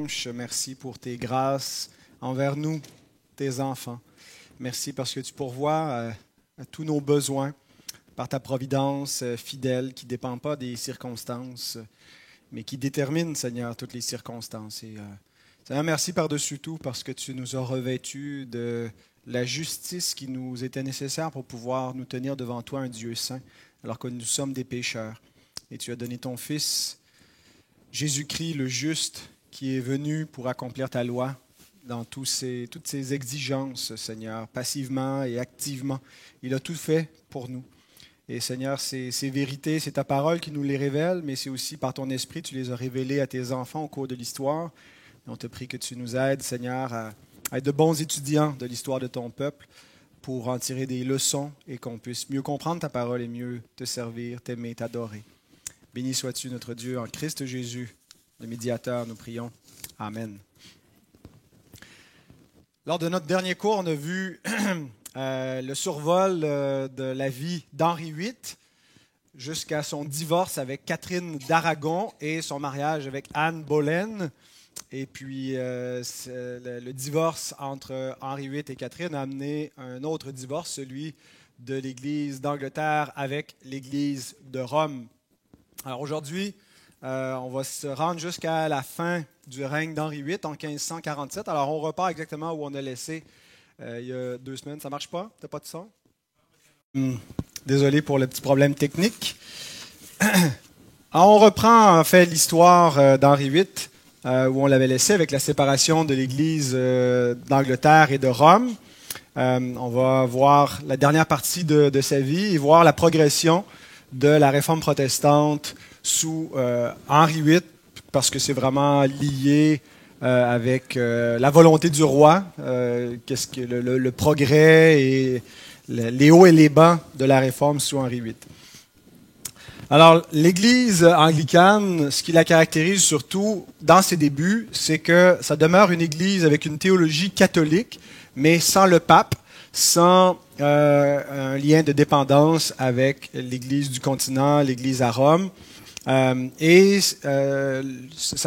dimanche. Merci pour tes grâces envers nous, tes enfants. Merci parce que tu pourvois à tous nos besoins par ta providence fidèle qui ne dépend pas des circonstances, mais qui détermine, Seigneur, toutes les circonstances. Et, Seigneur, merci par-dessus tout parce que tu nous as revêtus de la justice qui nous était nécessaire pour pouvoir nous tenir devant toi, un Dieu saint, alors que nous sommes des pécheurs. Et tu as donné ton Fils, Jésus-Christ, le juste, qui est venu pour accomplir ta loi dans toutes ces exigences, Seigneur, passivement et activement. Il a tout fait pour nous. Et Seigneur, ces vérités, c'est ta parole qui nous les révèle, mais c'est aussi par ton esprit, tu les as révélées à tes enfants au cours de l'histoire. Et on te prie que tu nous aides, Seigneur, à être de bons étudiants de l'histoire de ton peuple pour en tirer des leçons et qu'on puisse mieux comprendre ta parole et mieux te servir, t'aimer, t'adorer. Béni sois-tu, notre Dieu, en Christ Jésus, le médiateur, nous prions. Amen. Lors de notre dernier cours, on a vu le survol de la vie d'Henri VIII jusqu'à son divorce avec Catherine d'Aragon et son mariage avec Anne Boleyn. Et puis, le divorce entre Henri VIII et Catherine a amené un autre divorce, celui de l'Église d'Angleterre avec l'Église de Rome. Alors aujourd'hui, on va se rendre jusqu'à la fin du règne d'Henri VIII en 1547. Alors on repart exactement où on a laissé il y a 2 semaines. Ça ne marche pas? Tu n'as pas de son? Désolé pour le petit problème technique. Alors on reprend en fait l'histoire d'Henri VIII où on l'avait laissé avec la séparation de l'Église d'Angleterre et de Rome. On va voir la dernière partie de sa vie et voir la progression de la réforme protestante sous Henri VIII, parce que c'est vraiment lié avec la volonté du roi, qu'est-ce que le progrès et les hauts et les bas de la réforme sous Henri VIII. Alors, l'Église anglicane, ce qui la caractérise surtout dans ses débuts, c'est que ça demeure une Église avec une théologie catholique, mais sans le pape, sans un lien de dépendance avec l'Église du continent, l'Église à Rome. Ça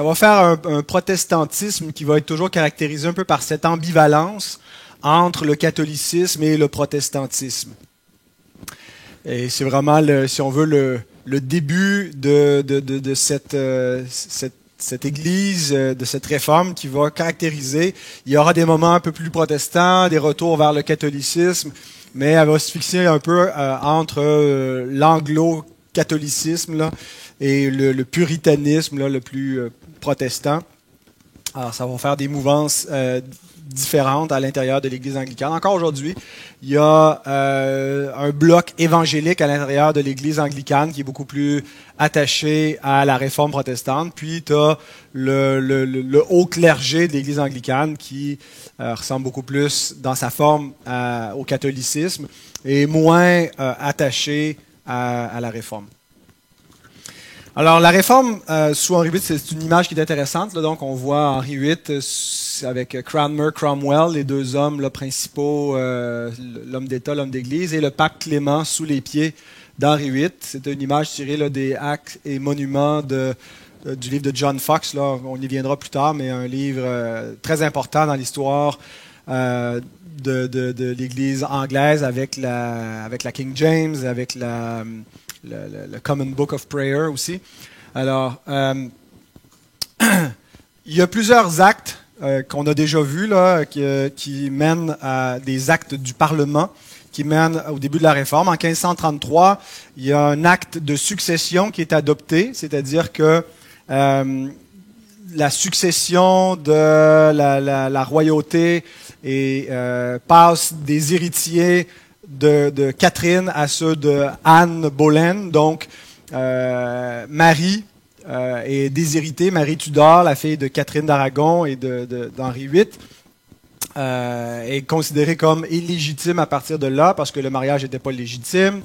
va faire un protestantisme qui va être toujours caractérisé un peu par cette ambivalence entre le catholicisme et le protestantisme. Et c'est vraiment, si on veut, le début de cette Église, de cette réforme qui va caractériser. Il y aura des moments un peu plus protestants, des retours vers le catholicisme, mais elle va se fixer un peu entre l'anglo-catholicisme là, et le puritanisme là, le plus protestant. Alors, ça va faire des mouvances différentes à l'intérieur de l'Église anglicane. Encore aujourd'hui, il y a un bloc évangélique à l'intérieur de l'Église anglicane qui est beaucoup plus attaché à la réforme protestante. Puis, tu as le haut clergé de l'Église anglicane qui ressemble beaucoup plus dans sa forme au catholicisme et moins attaché à la réforme. Alors, la réforme sous Henri VIII, c'est une image qui est intéressante. Là, donc, on voit Henri VIII avec Cranmer, Cromwell, les 2 hommes là, principaux, l'homme d'État, l'homme d'Église, et le pape Clément sous les pieds d'Henri VIII. C'est une image tirée là, des actes et monuments du livre de John Fox. Là, on y viendra plus tard, mais un livre très important dans l'histoire de l'Église anglaise avec la King James, avec le Common Book of Prayer aussi. Alors, il y a plusieurs actes qu'on a déjà vus là, qui mènent à des actes du Parlement, qui mènent au début de la Réforme. En 1533, il y a un acte de succession qui est adopté, c'est-à-dire que la succession de la royauté passe des héritiers de Catherine à ceux de Anne Boleyn. Donc, Marie est déshéritée, Marie Tudor, la fille de Catherine d'Aragon et d'Henri VIII, est considérée comme illégitime à partir de là parce que le mariage n'était pas légitime.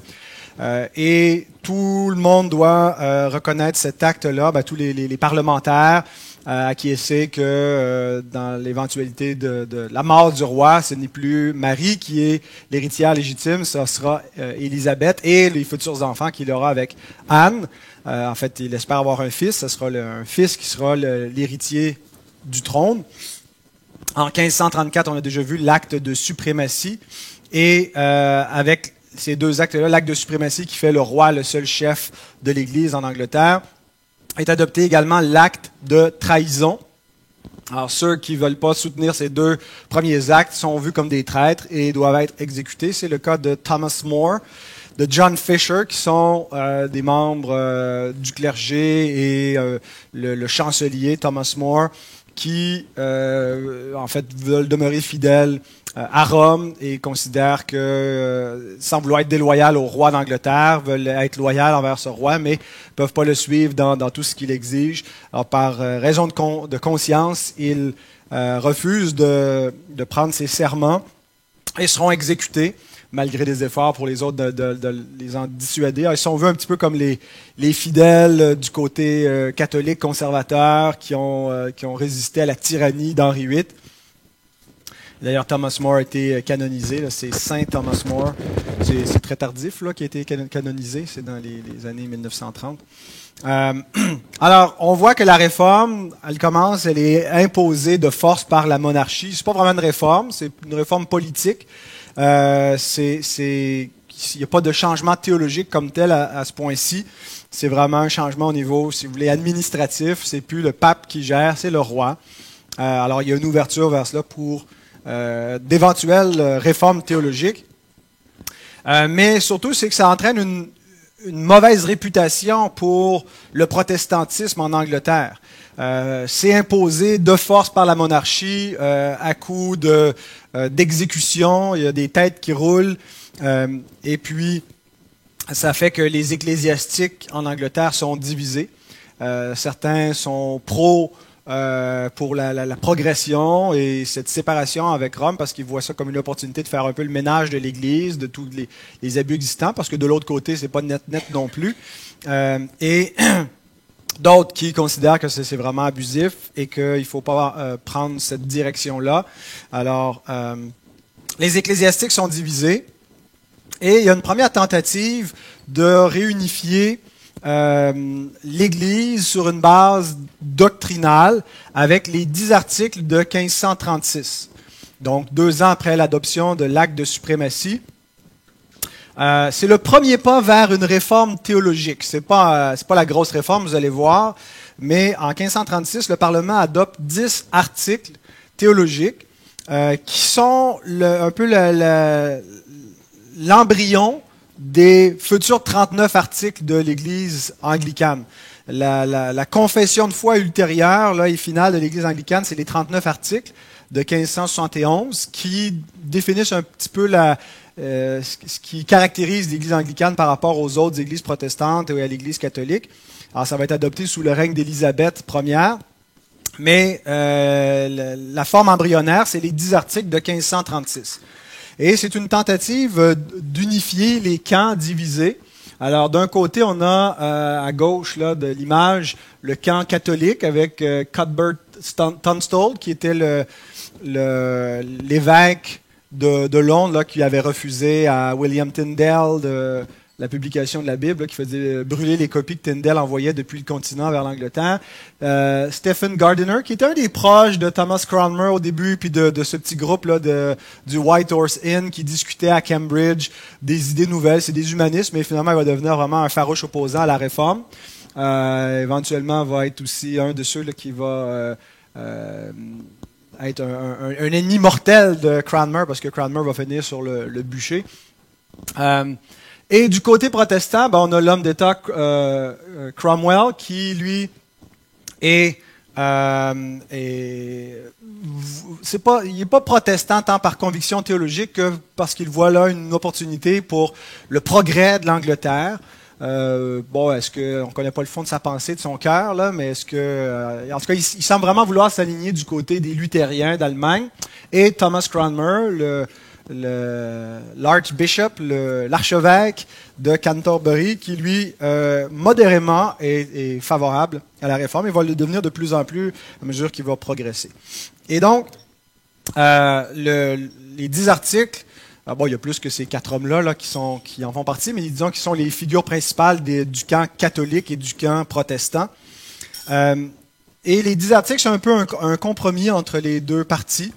Et tout le monde doit reconnaître cet acte-là, tous les parlementaires acquiescer que dans l'éventualité de la mort du roi, ce n'est plus Marie qui est l'héritière légitime, ce sera Élisabeth et les futurs enfants qu'il aura avec Anne. En fait, il espère avoir un fils, ce sera un fils qui sera l'héritier du trône. En 1534, on a déjà vu l'acte de suprématie. Et avec ces deux actes-là, l'acte de suprématie qui fait le roi le seul chef de l'Église en Angleterre, est adopté également l'acte de trahison. Alors ceux qui ne veulent pas soutenir ces deux premiers actes sont vus comme des traîtres et doivent être exécutés. C'est le cas de Thomas More, de John Fisher, qui sont des membres du clergé, et le chancelier Thomas More, qui en fait veulent demeurer fidèles à Rome et considèrent que, sans vouloir être déloyal au roi d'Angleterre, veulent être loyal envers ce roi, mais ne peuvent pas le suivre dans tout ce qu'il exige. Alors, par raison de conscience, ils refusent de prendre ces serments et seront exécutés, malgré des efforts pour les autres de les en dissuader. Alors, ils sont vus un petit peu comme les fidèles du côté catholique conservateur qui ont résisté à la tyrannie d'Henri VIII. D'ailleurs, Thomas More a été canonisé. C'est Saint Thomas More. C'est très tardif là, qui a été canonisé. C'est dans les années 1930. Alors, on voit que la réforme, elle est imposée de force par la monarchie. C'est pas vraiment une réforme, c'est une réforme politique. Il n'y a pas de changement théologique comme tel à ce point-ci. C'est vraiment un changement au niveau, si vous voulez, administratif. C'est plus le pape qui gère, c'est le roi. Alors, il y a une ouverture vers cela pour d'éventuelles réformes théologiques. Mais surtout, c'est que ça entraîne une mauvaise réputation pour le protestantisme en Angleterre. C'est imposé de force par la monarchie à coup d'exécution. Il y a des têtes qui roulent. Et puis, ça fait que les ecclésiastiques en Angleterre sont divisés. Certains sont pour la progression et cette séparation avec Rome parce qu'ils voient ça comme une opportunité de faire un peu le ménage de l'Église, de tous les abus existants, parce que de l'autre côté, c'est pas net non plus. Et d'autres qui considèrent que c'est vraiment abusif et qu'il ne faut pas prendre cette direction-là. Alors, les ecclésiastiques sont divisés et il y a une première tentative de réunifier l'Église sur une base doctrinale avec les 10 articles de 1536. Donc, 2 ans après l'adoption de l'acte de suprématie. C'est le premier pas vers une réforme théologique. C'est pas la grosse réforme, vous allez voir, mais en 1536, le Parlement adopte 10 articles théologiques qui sont un peu l'embryon des futurs 39 articles de l'Église anglicane. La confession de foi ultérieure là, et finale de l'Église anglicane, c'est les 39 articles de 1571 qui définissent un petit peu ce qui caractérise l'Église anglicane par rapport aux autres églises protestantes et à l'Église catholique. Alors, ça va être adopté sous le règne d'Élisabeth Ier, mais la forme embryonnaire, c'est les 10 articles de 1536. Et c'est une tentative d'unifier les camps divisés. Alors, d'un côté, on a à gauche là, de l'image le camp catholique avec Cuthbert Tunstall, qui était l'évêque de Londres là, qui avait refusé à William Tyndale la publication de la Bible, là, qui faisait brûler les copies que Tyndale envoyait depuis le continent vers l'Angleterre. Stephen Gardiner, qui était un des proches de Thomas Cranmer au début, puis de ce petit groupe là du White Horse Inn qui discutait à Cambridge des idées nouvelles. C'est des humanistes, mais finalement, il va devenir vraiment un farouche opposant à la réforme. Éventuellement, va être aussi un de ceux là, qui va être un ennemi mortel de Cranmer, parce que Cranmer va finir sur le bûcher. Et du côté protestant, on a l'homme d'État Cromwell, qui lui il n'est pas protestant tant par conviction théologique que parce qu'il voit là une opportunité pour le progrès de l'Angleterre. Est-ce qu'on ne connaît pas le fond de sa pensée, de son cœur, là, mais est-ce que, en tout cas, il semble vraiment vouloir s'aligner du côté des luthériens d'Allemagne. Et Thomas Cranmer, l'archbishop, l'archevêque de Canterbury, qui lui, modérément, est favorable à la réforme et va le devenir de plus en plus à mesure qu'il va progresser. Et donc, les 10 articles, il y a plus que ces 4 hommes-là qui en font partie, mais disons qu'ils sont les figures principales du camp catholique et du camp protestant. Et les 10 articles sont un peu un compromis entre les deux parties.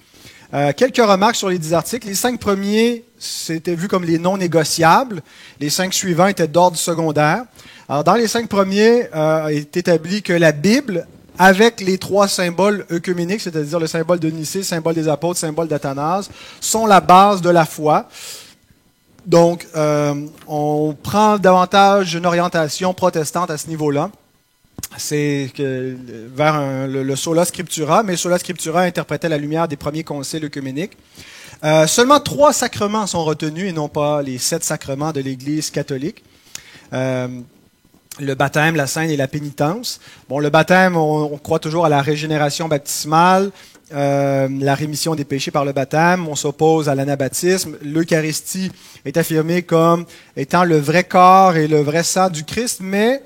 Quelques remarques sur les 10 articles. Les 5 premiers, c'était vu comme les non négociables. Les 5 suivants étaient d'ordre secondaire. Alors, dans les 5 premiers, est établi que la Bible, avec les 3 symboles œcuméniques, c'est-à-dire le symbole de Nicée, le symbole des apôtres, le symbole d'Athanase, sont la base de la foi. Donc, on prend davantage une orientation protestante à ce niveau-là. C'est vers le Sola Scriptura, mais Sola Scriptura interprétait la lumière des premiers conciles œcuméniques. Seulement 3 sacrements sont retenus et non pas les 7 sacrements de l'Église catholique. Le baptême, la scène et la pénitence. Bon, le baptême, on croit toujours à la régénération baptismale, la rémission des péchés par le baptême. On s'oppose à l'anabaptisme. L'Eucharistie est affirmée comme étant le vrai corps et le vrai sang du Christ, mais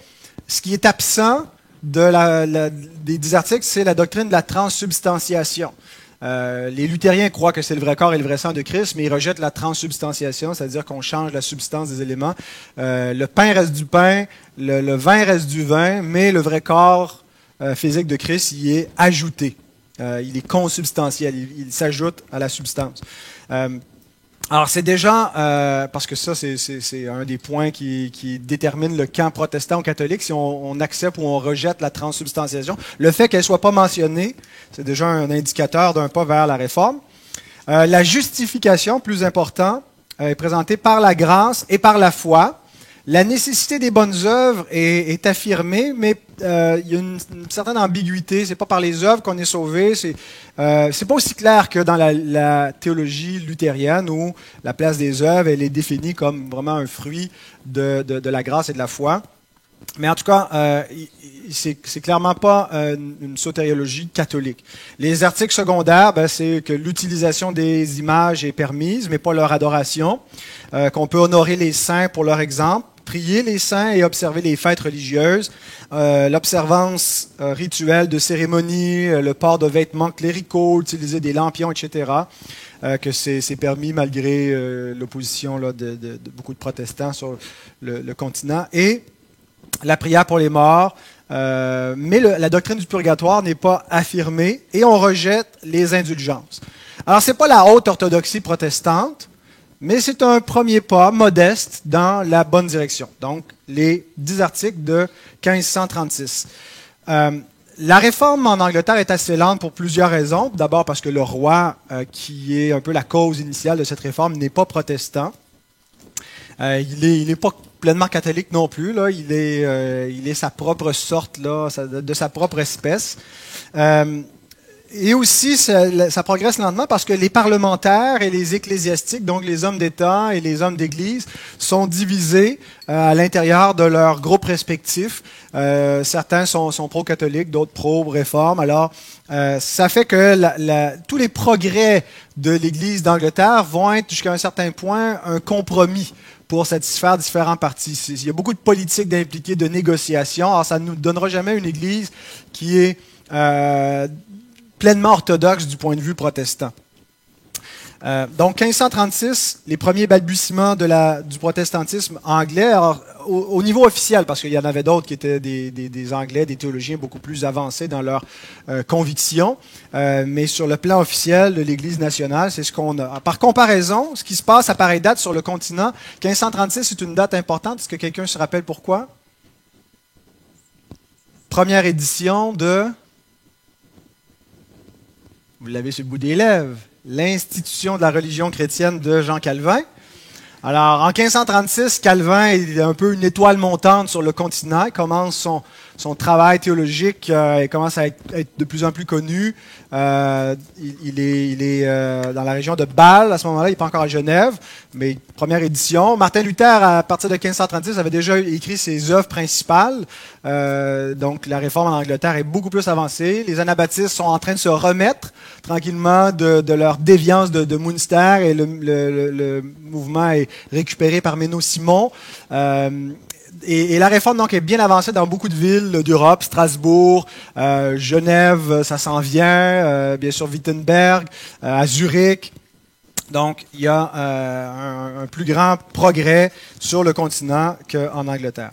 ce qui est absent des 10 articles, c'est la doctrine de la transsubstantiation. Les luthériens croient que c'est le vrai corps et le vrai sang de Christ, mais ils rejettent la transsubstantiation, c'est-à-dire qu'on change la substance des éléments. Le pain reste du pain, le vin reste du vin, mais le vrai corps physique de Christ y est ajouté. Il est consubstantiel, il s'ajoute à la substance. Alors c'est déjà, parce que ça c'est un des points qui détermine le camp protestant ou catholique, si on accepte ou on rejette la transsubstantiation. Le fait qu'elle ne soit pas mentionnée, c'est déjà un indicateur d'un pas vers la réforme. La justification, plus important, est présentée par la grâce et par la foi. La nécessité des bonnes œuvres est affirmée, mais il y a une certaine ambiguïté. C'est pas par les œuvres qu'on est sauvé. C'est pas aussi clair que dans la théologie luthérienne où la place des œuvres elle est définie comme vraiment un fruit de la grâce et de la foi. Mais en tout cas, c'est clairement pas une sotériologie catholique. Les articles secondaires, c'est que l'utilisation des images est permise, mais pas leur adoration. Qu'on peut honorer les saints pour leur exemple, prier les saints et observer les fêtes religieuses, l'observance rituelle de cérémonies, le port de vêtements cléricaux, utiliser des lampions, etc., que c'est permis malgré l'opposition là, de beaucoup de protestants sur le continent, et la prière pour les morts, mais la doctrine du purgatoire n'est pas affirmée et on rejette les indulgences. Alors, ce n'est pas la haute orthodoxie protestante, mais c'est un premier pas modeste dans la bonne direction. Donc, les 10 articles de 1536. La réforme en Angleterre est assez lente pour plusieurs raisons. D'abord parce que le roi, qui est un peu la cause initiale de cette réforme, n'est pas protestant. Il n'est pas pleinement catholique non plus. Là. Il est sa propre sorte, là, de sa propre espèce. Et aussi, ça progresse lentement parce que les parlementaires et les ecclésiastiques, donc les hommes d'État et les hommes d'Église, sont divisés à l'intérieur de leurs groupes respectifs. Certains sont pro-catholiques, d'autres pro-réforme. Alors, ça fait que tous les progrès de l'Église d'Angleterre vont être jusqu'à un certain point un compromis pour satisfaire différents partis. Il y a beaucoup de politiques d'impliquer, de négociations. Alors, ça ne nous donnera jamais une Église qui est pleinement orthodoxe du point de vue protestant. Donc, 1536, les premiers balbutiements du protestantisme anglais, alors, au niveau officiel, parce qu'il y en avait d'autres qui étaient des Anglais, des théologiens beaucoup plus avancés dans leurs convictions, mais sur le plan officiel de l'Église nationale, c'est ce qu'on a. Par comparaison, ce qui se passe à pareille date sur le continent, 1536 est une date importante. Est-ce que quelqu'un se rappelle pourquoi? Première édition de... Vous l'avez sur le bout des lèvres. L'Institution de la religion chrétienne de Jean Calvin. Alors, en 1536, Calvin est un peu une étoile montante sur le continent. Il commence son travail théologique, il commence à être de plus en plus connu. Il est dans la région de Bâle à ce moment-là, il n'est pas encore à Genève, mais première édition. Martin Luther, à partir de 1536, avait déjà écrit ses œuvres principales. Donc, la réforme en Angleterre est beaucoup plus avancée. Les anabaptistes sont en train de se remettre tranquillement de leur déviance de Münster et le mouvement est récupéré par Menno Simon. Et la réforme donc est bien avancée dans beaucoup de villes d'Europe, Strasbourg, Genève, ça s'en vient, bien sûr Wittenberg, à Zurich. Donc il y a un plus grand progrès sur le continent qu'en Angleterre.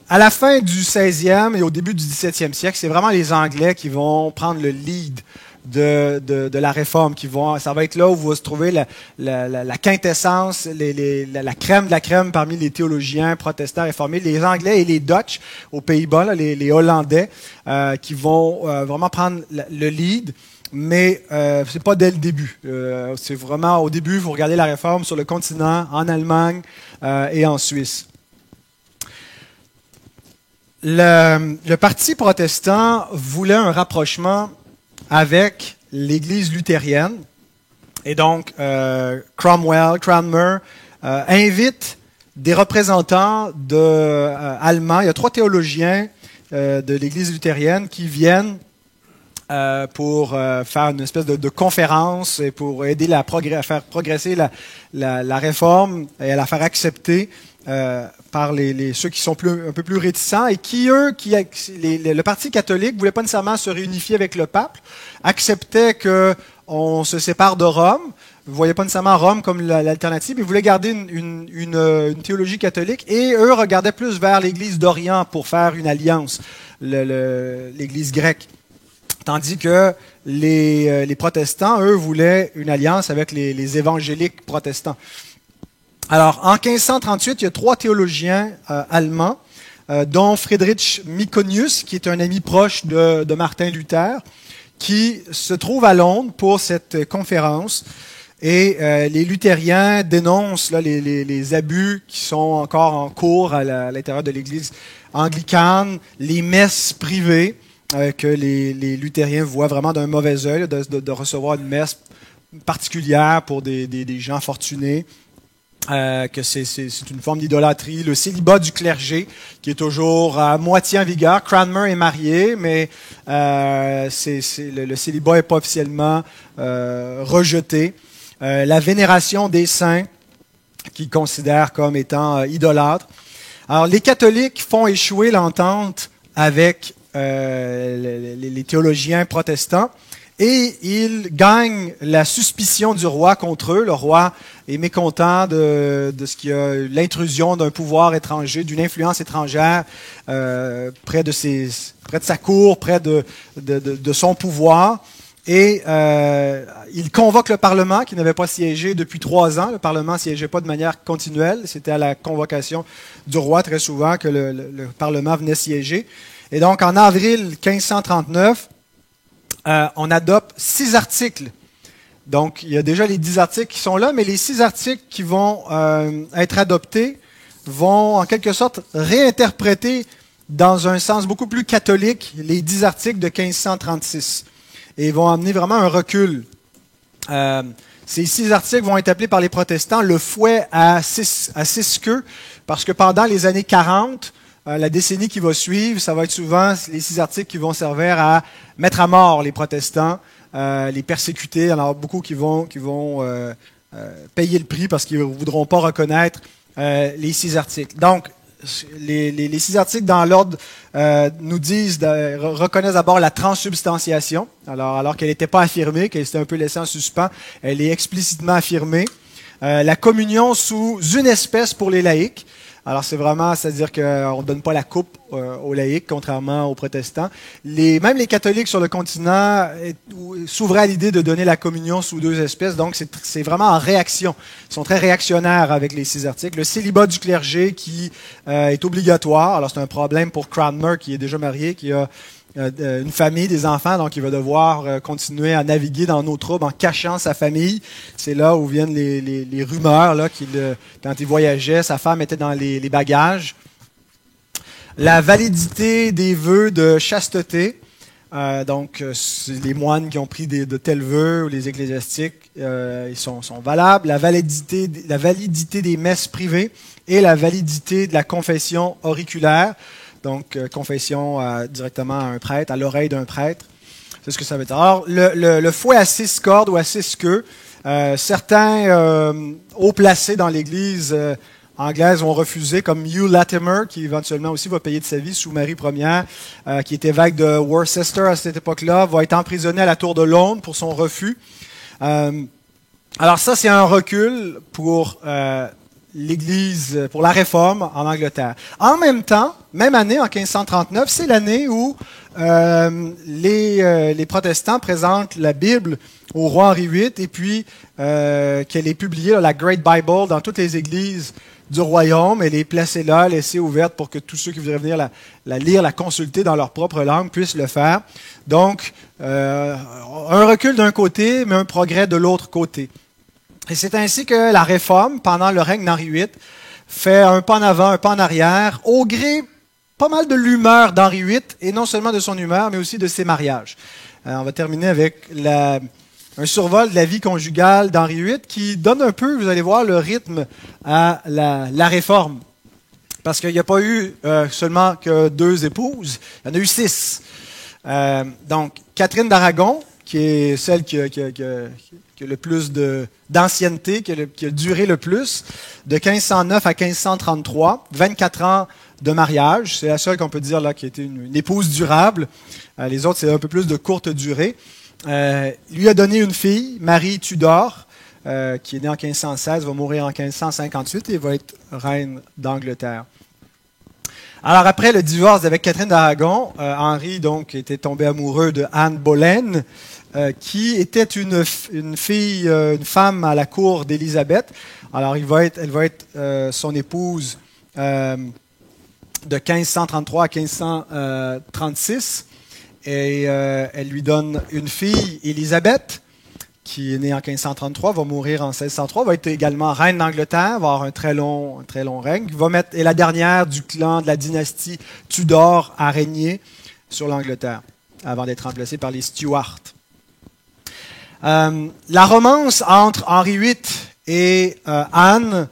À la fin du 16e et au début du 17e siècle, c'est vraiment les Anglais qui vont prendre le lead de la réforme. Ça va être là où va se trouver la quintessence, la crème de la crème parmi les théologiens protestants réformés. Les Anglais et les Dutch aux Pays-Bas, là, les Hollandais, qui vont vraiment prendre le lead. Mais c'est pas dès le début. C'est vraiment au début, vous regardez la réforme sur le continent, en Allemagne et en Suisse. Le Parti protestant voulait un rapprochement avec l'Église luthérienne. Et donc, Cranmer invite des représentants allemands. Il y a 3 théologiens de l'Église luthérienne qui viennent pour faire une espèce de conférence et pour aider à faire progresser la réforme et à la faire accepter par ceux qui sont un peu plus réticents et le Parti catholique ne voulait pas nécessairement se réunifier avec le pape, acceptait qu'on se sépare de Rome, ne voyait pas nécessairement Rome comme l'alternative, ils voulaient garder une théologie catholique et eux regardaient plus vers l'Église d'Orient pour faire une alliance, l'Église grecque. Tandis que les protestants, eux, voulaient une alliance avec les évangéliques protestants. Alors, en 1538, il y a 3 théologiens allemands, dont Friedrich Myconius, qui est un ami proche de Martin Luther, qui se trouve à Londres pour cette conférence. Et les luthériens dénoncent là, les abus qui sont encore en cours à l'intérieur de l'Église anglicane, les messes privées, que les luthériens voient vraiment d'un mauvais œil, de recevoir une messe particulière pour des gens fortunés, que c'est une forme d'idolâtrie. Le célibat du clergé, qui est toujours à moitié en vigueur. Cranmer est marié, mais le célibat n'est pas officiellement rejeté. La vénération des saints, qu'ils considèrent comme étant idolâtres. Alors, les catholiques font échouer l'entente avec les théologiens protestants et ils gagnent la suspicion du roi contre eux. Le roi est mécontent de ce qu'il y a l'intrusion d'un pouvoir étranger, d'une influence étrangère près de sa cour, près de son pouvoir. Et il convoque le Parlement qui n'avait pas siégé depuis 3 ans. Le Parlement ne siégeait pas de manière continuelle. C'était à la convocation du roi très souvent que le Parlement venait siéger. Et donc, en avril 1539, on adopte 6 articles. Donc, il y a déjà les 10 articles qui sont là, mais les 6 articles qui vont être adoptés vont, en quelque sorte, réinterpréter dans un sens beaucoup plus catholique les 10 articles de 1536. Et vont amener vraiment un recul. Ces 6 articles vont être appelés par les protestants le fouet à 6 queues, parce que pendant les années 40, la décennie qui va suivre, ça va être souvent les 6 articles qui vont servir à mettre à mort les protestants, les persécuter. Il y en aura beaucoup qui vont payer le prix parce qu'ils ne voudront pas reconnaître les 6 articles. Donc, les 6 articles dans l'ordre nous reconnaissent d'abord la transsubstantiation, alors qu'elle n'était pas affirmée, qu'elle s'était un peu laissée en suspens, elle est explicitement affirmée. La communion sous une espèce pour les laïcs. Alors c'est vraiment, c'est-à-dire qu'on ne donne pas la coupe aux laïcs, contrairement aux protestants. Même les catholiques sur le continent s'ouvraient à l'idée de donner la communion sous 2 espèces, donc c'est vraiment en réaction. Ils sont très réactionnaires avec les 6 articles. Le célibat du clergé qui est obligatoire. Alors c'est un problème pour Cranmer qui est déjà marié, qui a une famille, des enfants, donc il va devoir continuer à naviguer dans nos troubles en cachant sa famille. C'est là où viennent les rumeurs là, quand il voyageait, sa femme était dans les bagages. La validité des vœux de chasteté, donc les moines qui ont pris de tels vœux ou les ecclésiastiques, ils sont valables. La validité des messes privées et la validité de la confession auriculaire. Donc, confession directement à un prêtre, à l'oreille d'un prêtre. C'est ce que ça veut dire. Alors, le fouet à 6 cordes ou à 6 queues, certains hauts placés dans l'Église anglaise vont refuser, comme Hugh Latimer, qui éventuellement aussi va payer de sa vie sous Marie Ier, qui est évêque de Worcester à cette époque-là, va être emprisonné à la Tour de Londres pour son refus. Alors ça, c'est un recul pour l'Église, pour la Réforme en Angleterre. En même temps, même année, en 1539, c'est l'année où les protestants présentent la Bible au roi Henri VIII et puis qu'elle est publiée, la Great Bible, dans toutes les églises du royaume. Elle est placée là, laissée ouverte pour que tous ceux qui voudraient venir la lire, la consulter dans leur propre langue puissent le faire. Donc, un recul d'un côté, mais un progrès de l'autre côté. Et c'est ainsi que la Réforme, pendant le règne d'Henri VIII, fait un pas en avant, un pas en arrière, au gré pas mal de l'humeur d'Henri VIII, et non seulement de son humeur, mais aussi de ses mariages. On va terminer avec un survol de la vie conjugale d'Henri VIII qui donne un peu, vous allez voir, le rythme à la Réforme. Parce qu'il n'y a pas eu seulement que 2 épouses, il y en a eu 6. Donc, Catherine d'Aragon, qui est celle qui a le plus d'ancienneté, qui a duré le plus, de 1509 à 1533, 24 ans de mariage. C'est la seule qu'on peut dire là qui a été une épouse durable. Les autres, c'est un peu plus de courte durée. Lui a donné une fille, Marie Tudor, qui est née en 1516, va mourir en 1558 et va être reine d'Angleterre. Alors après le divorce avec Catherine d'Aragon, Henri donc était tombé amoureux de Anne Boleyn, qui était une fille, une femme à la cour d'Élisabeth. Alors elle va être son épouse de 1533 à 1536. Et elle lui donne une fille, Élisabeth, qui est née en 1533, va mourir en 1603, va être également reine d'Angleterre, va avoir un très long règne, est la dernière du clan de la dynastie Tudor à régner sur l'Angleterre, avant d'être remplacée par les Stuarts. La romance entre Henri VIII et Anne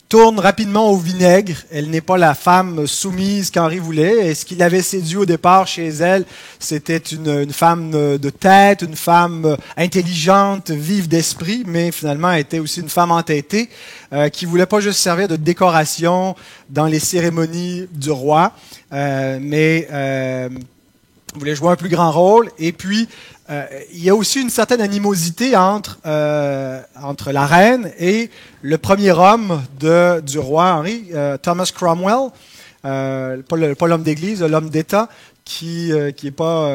tourne rapidement au vinaigre. Elle n'est pas la femme soumise qu'Henri voulait. Et ce qui l'avait séduit au départ chez elle, c'était une femme de tête, une femme intelligente, vive d'esprit, mais finalement elle était aussi une femme entêtée qui voulait pas juste servir de décoration dans les cérémonies du roi, mais voulait jouer un plus grand rôle. Et puis, il y a aussi une certaine animosité entre la reine et le premier homme du roi Henri, Thomas Cromwell, pas l'homme d'église, l'homme d'État, qui est pas,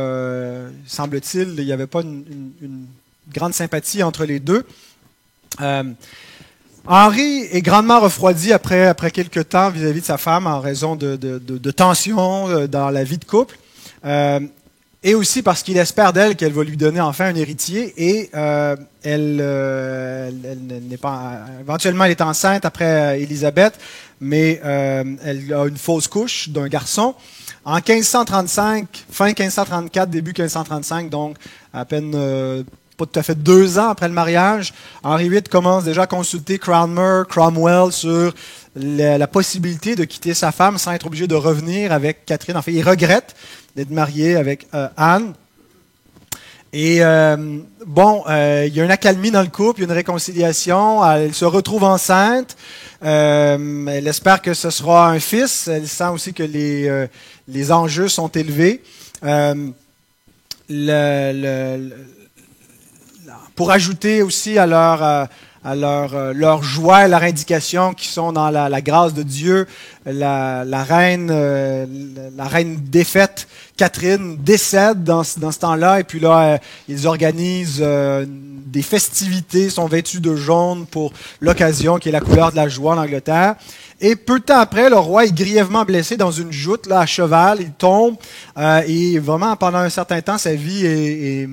semble-t-il, il n'y avait pas une grande sympathie entre les deux. Henri est grandement refroidi après quelques temps vis-à-vis de sa femme en raison de tensions dans la vie de couple. Et aussi parce qu'il espère d'elle qu'elle va lui donner enfin un héritier. Et elle n'est pas. Éventuellement, elle est enceinte après Élisabeth, mais elle a une fausse couche d'un garçon. En 1535, fin 1534, début 1535, donc à peine pas tout à fait 2 ans après le mariage, Henri VIII commence déjà à consulter Cromwell sur la possibilité de quitter sa femme sans être obligé de revenir avec Catherine. En fait, il regrette d'être marié avec Anne. Et il y a une accalmie dans le couple, il y a une réconciliation. Elle se retrouve enceinte. Elle espère que ce sera un fils. Elle sent aussi que les enjeux sont élevés. Pour ajouter aussi à leur joie et leur indication qui sont dans la grâce de Dieu, la reine défaite, Catherine, décède dans ce temps-là, et puis là, ils organisent des festivités, sont vêtus de jaune pour l'occasion, qui est la couleur de la joie en Angleterre. Et peu de temps après, le roi est grièvement blessé dans une joute, là, à cheval, il tombe, et vraiment, pendant un certain temps, sa vie est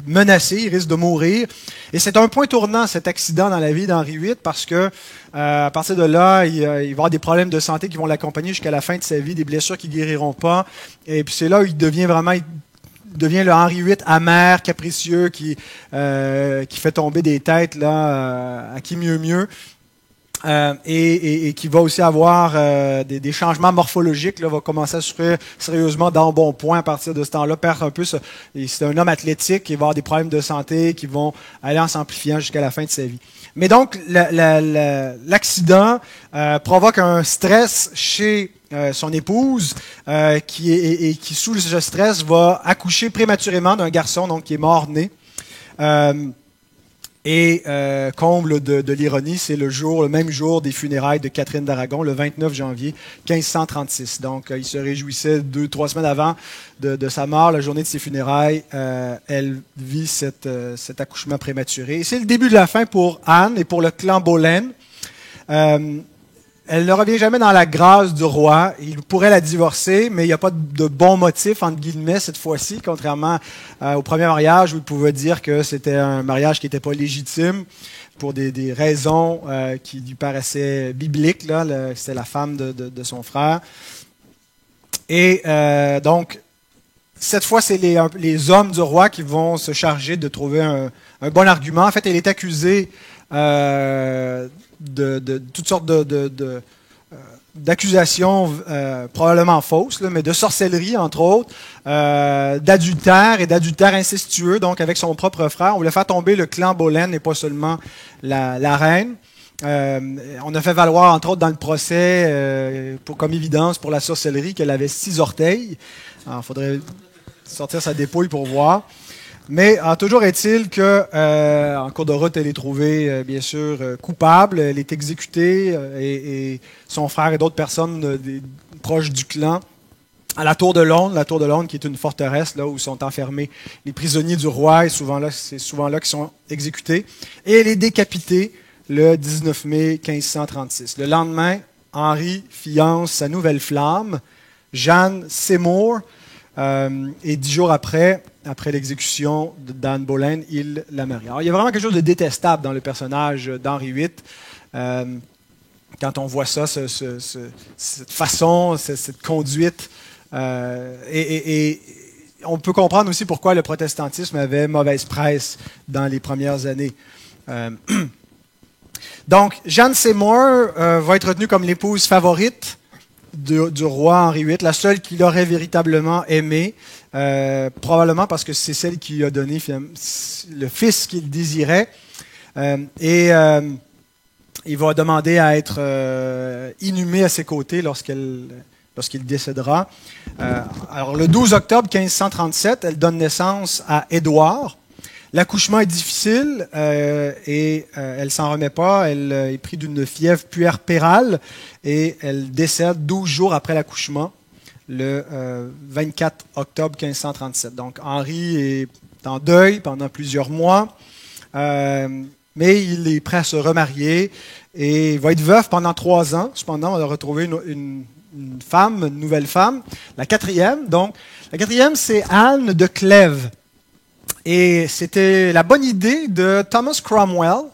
menacé, il risque de mourir. Et c'est un point tournant, cet accident dans la vie d'Henri VIII, parce que à partir de là, il va avoir des problèmes de santé qui vont l'accompagner jusqu'à la fin de sa vie, des blessures qui guériront pas. Et puis c'est là où il devient le Henri VIII amer, capricieux, qui fait tomber des têtes là, à qui mieux. Et qui va aussi avoir des changements morphologiques, là, va commencer à souffrir sérieusement d'embonpoint à partir de ce temps-là, perd un peu c'est un homme athlétique qui va avoir des problèmes de santé qui vont aller en s'amplifiant jusqu'à la fin de sa vie. Mais donc, l'accident provoque un stress chez son épouse, qui sous ce stress va accoucher prématurément d'un garçon donc qui est mort-né. Et comble de l'ironie, c'est le même jour des funérailles de Catherine d'Aragon, le 29 janvier 1536. Donc, il se réjouissait 2-3 semaines avant de sa mort, la journée de ses funérailles. Elle vit cet accouchement prématuré. Et c'est le début de la fin pour Anne et pour le clan Boleyn. Elle ne revient jamais dans la grâce du roi. Il pourrait la divorcer, mais il n'y a pas de bon motif, entre guillemets, cette fois-ci, contrairement au premier mariage où il pouvait dire que c'était un mariage qui n'était pas légitime pour des raisons qui lui paraissaient bibliques. C'était la femme de son frère. Et donc, cette fois, c'est les hommes du roi qui vont se charger de trouver un bon argument. En fait, elle est accusée de toutes sortes d'accusations probablement fausses, mais de sorcellerie, entre autres, d'adultère et d'adultère incestueux, donc avec son propre frère. On voulait faire tomber le clan Boleyn et pas seulement la reine. On a fait valoir, entre autres, dans le procès, comme évidence pour la sorcellerie, qu'elle avait 6 orteils. Alors, il faudrait sortir sa dépouille pour voir. Mais toujours est-il que, en cours de route, elle est trouvée, bien sûr, coupable. Elle est exécutée et son frère et d'autres personnes proches du clan à la Tour de Londres, qui est une forteresse là où sont enfermés les prisonniers du roi. Et c'est souvent là qu'ils sont exécutés. Et elle est décapitée le 19 mai 1536. Le lendemain, Henri fiance sa nouvelle flamme, Jeanne Seymour, et 10 jours après l'exécution d'Anne Boleyn, il la marie. Alors, il y a vraiment quelque chose de détestable dans le personnage d'Henri VIII. Quand on voit ça, cette façon, cette conduite, et on peut comprendre aussi pourquoi le protestantisme avait mauvaise presse dans les premières années. Donc, Jeanne Seymour va être retenue comme l'épouse favorite du roi Henri VIII, la seule qu'il aurait véritablement aimée, probablement parce que c'est celle qui lui a donné le fils qu'il désirait. Et il va demander à être inhumé à ses côtés lorsqu'il décédera. Alors, le 12 octobre 1537, elle donne naissance à Édouard. L'accouchement est difficile et elle s'en remet pas. Elle est prise d'une fièvre puerpérale et elle décède 12 jours après l'accouchement, le 24 octobre 1537. Donc Henri est en deuil pendant plusieurs mois, mais il est prêt à se remarier et il va être veuf pendant 3 ans. Cependant, on a retrouvé une nouvelle femme, la quatrième. Donc, la quatrième, c'est Anne de Clèves. Et c'était la bonne idée de Thomas Cromwell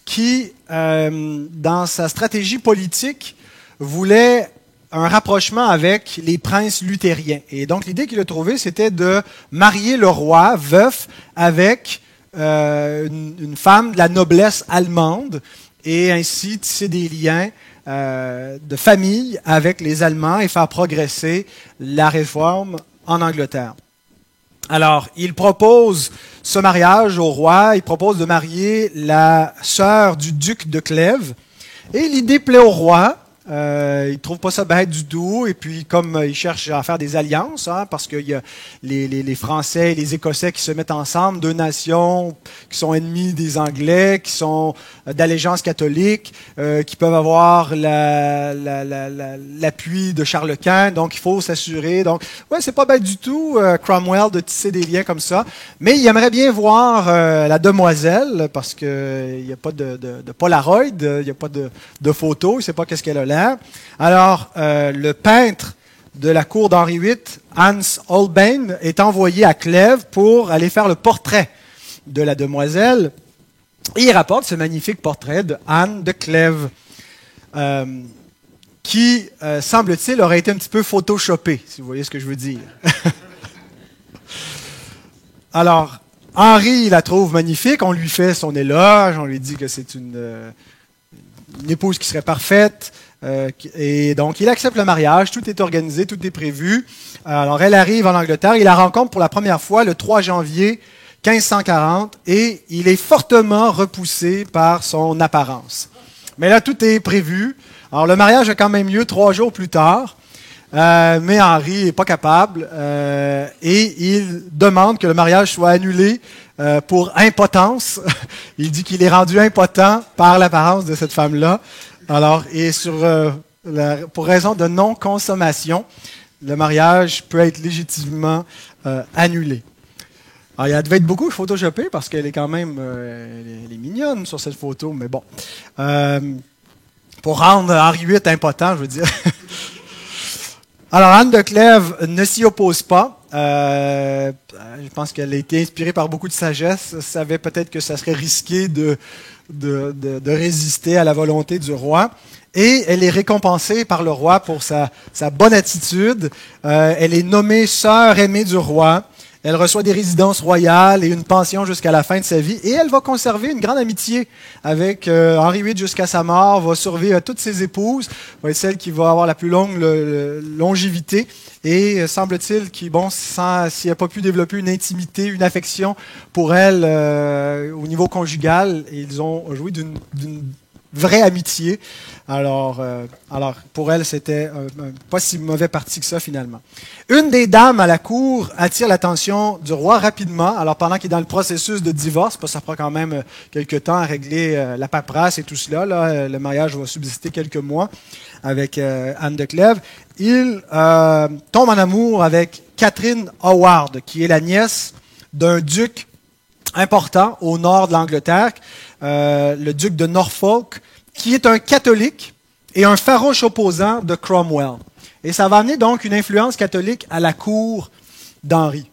qui, dans sa stratégie politique, voulait un rapprochement avec les princes luthériens. Et donc, l'idée qu'il a trouvée, c'était de marier le roi, veuf, avec une femme de la noblesse allemande et ainsi tisser des liens de famille avec les Allemands et faire progresser la réforme en Angleterre. Alors, il propose ce mariage au roi, il propose de marier la sœur du duc de Clèves, et l'idée plaît au roi. Il ne trouve pas ça bête du tout, et puis comme il cherche à faire des alliances, parce qu'il y a les Français et les Écossais qui se mettent ensemble, 2 nations qui sont ennemies des Anglais, qui sont d'allégeance catholique, qui peuvent avoir l'appui de Charles Quint, donc il faut s'assurer. Donc, ouais, c'est pas bête du tout, Cromwell, de tisser des liens comme ça, mais il aimerait bien voir la demoiselle, parce qu'il n'y a pas de Polaroid, il n'y a pas de photos, il ne sait pas qu'est-ce qu'elle a l'air. Alors, le peintre de la cour d'Henri VIII, Hans Holbein, est envoyé à Clèves pour aller faire le portrait de la demoiselle. Et il rapporte ce magnifique portrait de Anne de Clèves, qui, semble-t-il, aurait été un petit peu photoshopé, si vous voyez ce que je veux dire. Alors, Henri la trouve magnifique, on lui fait son éloge, on lui dit que c'est une épouse qui serait parfaite. Et donc, il accepte le mariage, tout est organisé, tout est prévu. Alors, elle arrive en Angleterre, il la rencontre pour la première fois le 3 janvier 1540 et il est fortement repoussé par son apparence. Mais là, tout est prévu. Alors, le mariage a quand même lieu 3 jours plus tard. mais Henri n'est pas capable et il demande que le mariage soit annulé pour impotence. Il dit qu'il est rendu impotent par l'apparence de cette femme-là. Alors, et pour raison de non-consommation, le mariage peut être légitimement annulé. Alors, il devait être beaucoup photoshopé parce qu'elle est quand même elle est mignonne sur cette photo, mais bon. Pour rendre Henri VIII impotent, je veux dire. Alors, Anne de Clèves ne s'y oppose pas. Je pense qu'elle a été inspirée par beaucoup de sagesse. Elle savait peut-être que ça serait risqué de résister à la volonté du roi. Et elle est récompensée par le roi pour sa bonne attitude. Elle est nommée sœur aimée du roi. Elle reçoit des résidences royales et une pension jusqu'à la fin de sa vie. Et elle va conserver une grande amitié avec Henri VIII jusqu'à sa mort, va survivre à toutes ses épouses, va être celle qui va avoir la plus longue longévité. Et semble-t-il qu'il, s'il n'a pas pu développer une intimité, une affection pour elle au niveau conjugal, ils ont joui d'une vraie amitié. Alors pour elle, c'était pas si mauvais parti que ça, finalement. Une des dames à la cour attire l'attention du roi rapidement. Alors, pendant qu'il est dans le processus de divorce, ça prend quand même quelques temps à régler la paperasse et tout cela. Là, le mariage va subsister quelques mois avec Anne de Clèves. Il tombe en amour avec Catherine Howard, qui est la nièce d'un duc important au nord de l'Angleterre, le duc de Norfolk, qui est un catholique et un farouche opposant de Cromwell. Et ça va amener donc une influence catholique à la cour d'Henri.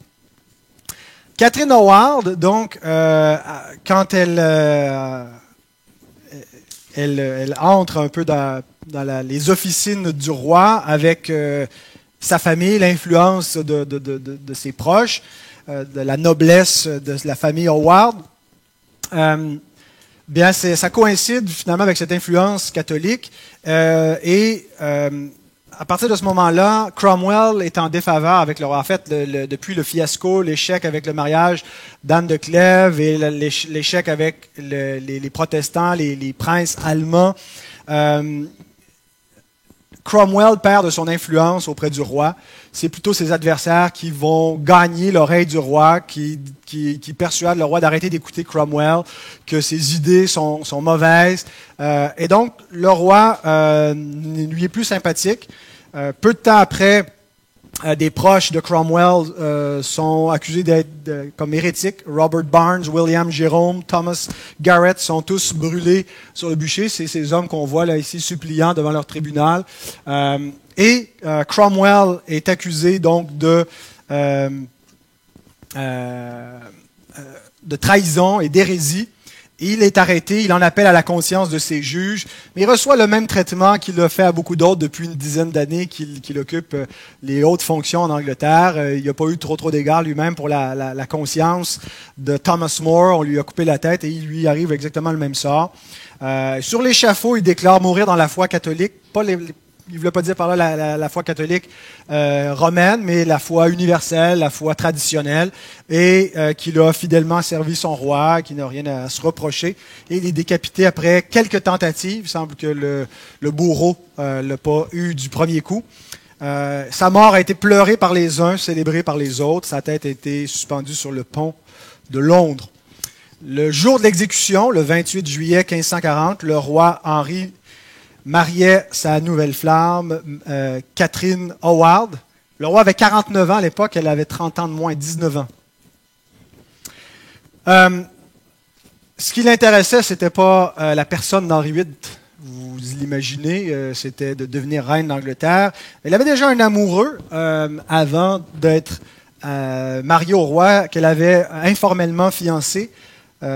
Catherine Howard, donc, quand elle entre un peu dans les officines du roi avec sa famille, l'influence de ses proches, de la noblesse de la famille Howard, ça coïncide finalement avec cette influence catholique à partir de ce moment-là, Cromwell est en défaveur avec le roi. En fait, depuis le fiasco, l'échec avec le mariage d'Anne de Clèves et l'échec avec les protestants, les princes allemands, Cromwell perd de son influence auprès du roi. C'est plutôt ses adversaires qui vont gagner l'oreille du roi, qui persuadent le roi d'arrêter d'écouter Cromwell, que ses idées sont mauvaises. Et donc, le roi lui est plus sympathique. Peu de temps après, des proches de Cromwell sont accusés d'être comme hérétiques. Robert Barnes, William Jerome, Thomas Garrett sont tous brûlés sur le bûcher. C'est ces hommes qu'on voit là ici suppliant devant leur tribunal. Cromwell est accusé donc de trahison et d'hérésie. Il est arrêté, il en appelle à la conscience de ses juges, mais il reçoit le même traitement qu'il a fait à beaucoup d'autres depuis une dizaine d'années qu'il occupe les hautes fonctions en Angleterre. Il n'a pas eu trop d'égards lui-même pour la conscience de Thomas More. On lui a coupé la tête et il lui arrive exactement le même sort. Sur l'échafaud, il déclare mourir dans la foi catholique, il ne voulait pas dire par là la foi catholique romaine, mais la foi universelle, la foi traditionnelle, et qu'il a fidèlement servi son roi, qui n'a rien à se reprocher. Et il est décapité après quelques tentatives. Il semble que le bourreau ne l'a pas eu du premier coup. Sa mort a été pleurée par les uns, célébrée par les autres. Sa tête a été suspendue sur le pont de Londres. Le jour de l'exécution, le 28 juillet 1540, le roi Henri mariait sa nouvelle flamme, Catherine Howard. Le roi avait 49 ans à l'époque, elle avait 30 ans de moins, 19 ans. Ce qui l'intéressait, c'était pas la personne d'Henri VIII, vous l'imaginez, c'était de devenir reine d'Angleterre. Elle avait déjà un amoureux avant d'être mariée au roi, qu'elle avait informellement fiancé,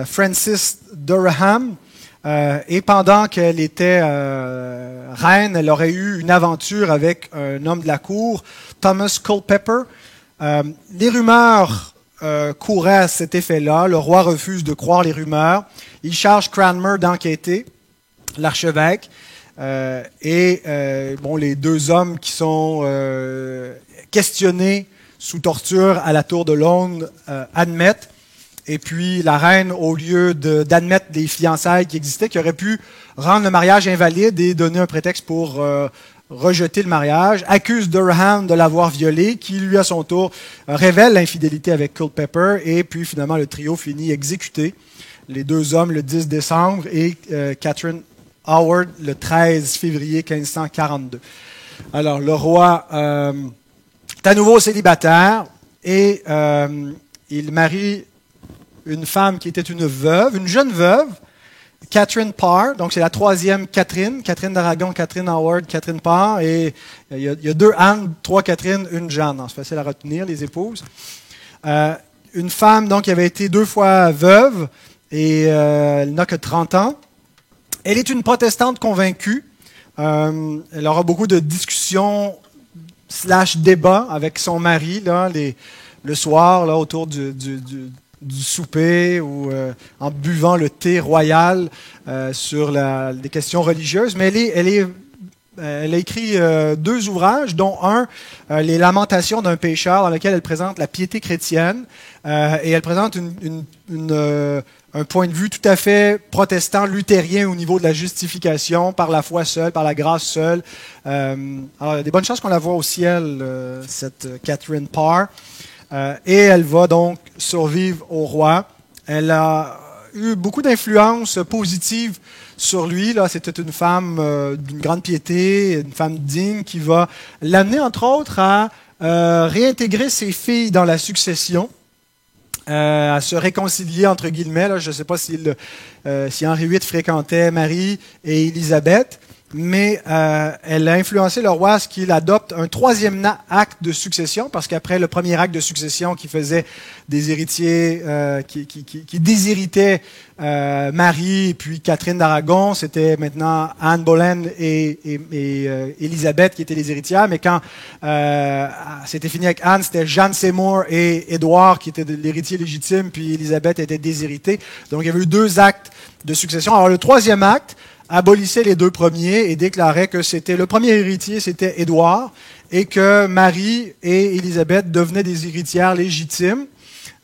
Francis Durham. Et pendant qu'elle était reine, elle aurait eu une aventure avec un homme de la cour, Thomas Culpeper. Les rumeurs couraient à cet effet-là. Le roi refuse de croire les rumeurs. Il charge Cranmer d'enquêter, l'archevêque. Les deux hommes qui sont questionnés sous torture à la tour de Londres admettent. Et puis, la reine, au lieu d'admettre des fiançailles qui existaient, qui auraient pu rendre le mariage invalide et donner un prétexte pour rejeter le mariage, accuse Durham de l'avoir violé, qui lui à son tour révèle l'infidélité avec Culpeper, et puis finalement le trio finit exécuté, les deux hommes le 10 décembre et Catherine Howard le 13 février 1542. Alors le roi est à nouveau célibataire et il marie une femme qui était une veuve, une jeune veuve, Catherine Parr, donc c'est la troisième Catherine d'Aragon, Catherine Howard, Catherine Parr, et il y a deux Anne, trois Catherine, une Jeanne. C'est facile à retenir, les épouses. Une femme donc qui avait été 2 fois veuve, et elle n'a que 30 ans. Elle est une protestante convaincue. Elle aura beaucoup de discussions / débats avec son mari là, le soir là, autour du souper ou en buvant le thé royal sur des questions religieuses. Mais elle a écrit 2 ouvrages, dont un, Les Lamentations d'un pécheur, dans lequel elle présente la piété chrétienne et elle présente un point de vue tout à fait protestant, luthérien au niveau de la justification par la foi seule, par la grâce seule. Alors, il y a des bonnes chances qu'on la voit au ciel, cette Catherine Parr. Et elle va donc survivre au roi. Elle a eu beaucoup d'influences positives sur lui. Là, c'était une femme d'une grande piété, une femme digne qui va l'amener, entre autres, à réintégrer ses filles dans la succession, à se réconcilier, entre guillemets. Là, je ne sais pas si Henri VIII fréquentait Marie et Élisabeth, mais elle a influencé le roi à ce qu'il adopte un 3e acte de succession, parce qu'après le premier acte de succession qui faisait des héritiers, qui déshéritaient Marie et puis Catherine d'Aragon, c'était maintenant Anne Boleyn et Élisabeth qui étaient les héritières, mais quand c'était fini avec Anne, c'était Jeanne Seymour et Édouard qui étaient l'héritier légitime, puis Élisabeth était déshéritée. Donc il y avait eu 2 actes de succession. Alors le 3e acte abolissait les 2 premiers et déclarait que le premier héritier, c'était Édouard, et que Marie et Élisabeth devenaient des héritières légitimes,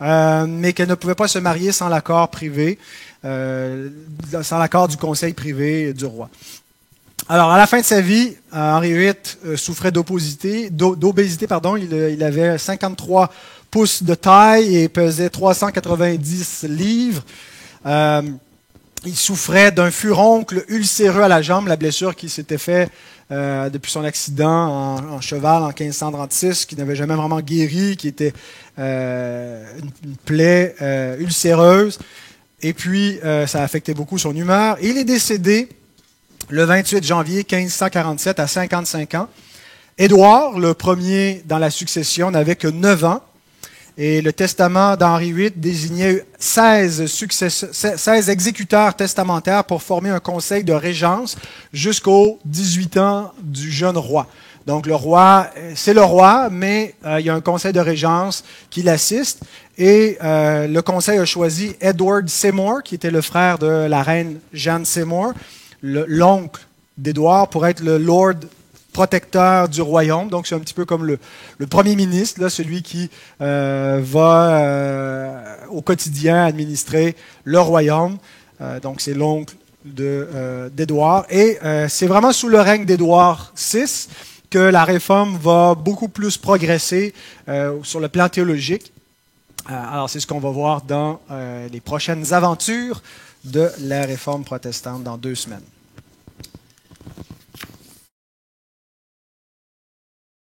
mais qu'elles ne pouvaient pas se marier sans l'accord privé, sans l'accord du conseil privé du roi. Alors, à la fin de sa vie, Henri VIII souffrait d'obésité. Il avait 53 pouces de taille et pesait 390 livres. Il souffrait d'un furoncle ulcéreux à la jambe, la blessure qui s'était faite depuis son accident en cheval en 1536, qui n'avait jamais vraiment guéri, qui était une plaie ulcéreuse. Et puis, ça a affecté beaucoup son humeur. Il est décédé le 28 janvier 1547 à 55 ans. Édouard, le premier dans la succession, n'avait que 9 ans. Et le testament d'Henri VIII désignait 16 exécuteurs testamentaires pour former un conseil de régence jusqu'aux 18 ans du jeune roi. Donc le roi, c'est le roi, mais il y a un conseil de régence qui l'assiste. Et le conseil a choisi Edward Seymour, qui était le frère de la reine Jeanne Seymour, l'oncle d'Édouard, pour être le Lord protecteur du royaume. Donc, c'est un petit peu comme le premier ministre, là, celui qui va au quotidien administrer le royaume. Donc, c'est l'oncle d'Édouard. Et c'est vraiment sous le règne d'Édouard VI que la réforme va beaucoup plus progresser sur le plan théologique. Alors, c'est ce qu'on va voir dans les prochaines aventures de la réforme protestante dans 2 semaines.